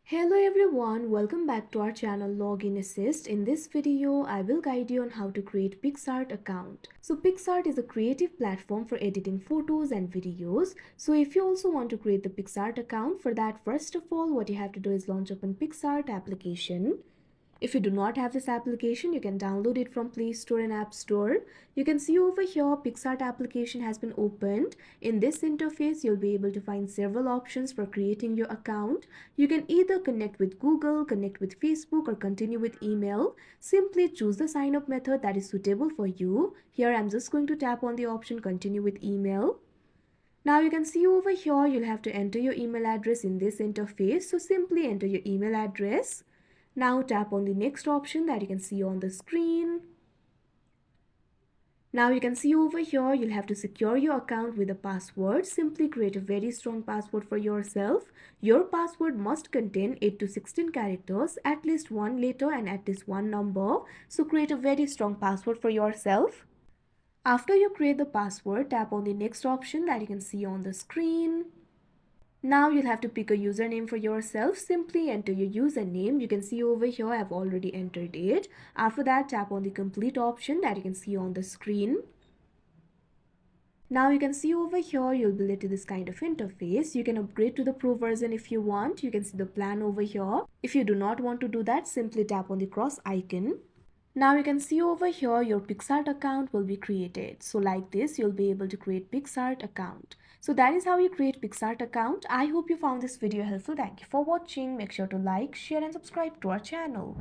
Hello everyone, welcome back to our channel Login Assist. In this video, I will guide you on how to create Picsart account. So Picsart is a creative platform for editing photos and videos. So if you also want to create the Picsart account, for that first of all, what you have to do is launch open Picsart application. If you do not have this application, you can download it from Play Store and App Store. You can see over here Picsart application has been opened. In this interface, you'll be able to find several options for creating your account. You can either connect with Google, connect with Facebook, or continue with email. Simply choose the sign up method that is suitable for you. Here I'm just going to tap on the option continue with email. Now you can see over here you'll have to enter your email address in this interface. So simply enter your email address. Now tap on the next option that you can see on the screen. Now you can see over here you'll have to secure your account with a password. Simply create a very strong password for yourself. Your password must contain 8 to 16 characters, at least one letter and at least one number. So create a very strong password for yourself. After you create the password, tap on the next option that you can see on the screen. Now you'll have to pick a username for yourself. Simply enter your username. You can see over here I've already entered it. After that, tap on the complete option that you can see on the screen. Now you can see over here you'll be led to this kind of interface. You can upgrade to the pro version if you want. You can see the plan over here. If you do not want to do that, simply tap on the cross icon. Now you can see over here your Picsart account will be created. So like this, you'll be able to create Picsart account. So that is how you create Picsart account. I hope you found this video helpful. Thank you for watching. Make sure to like, share and subscribe to our channel.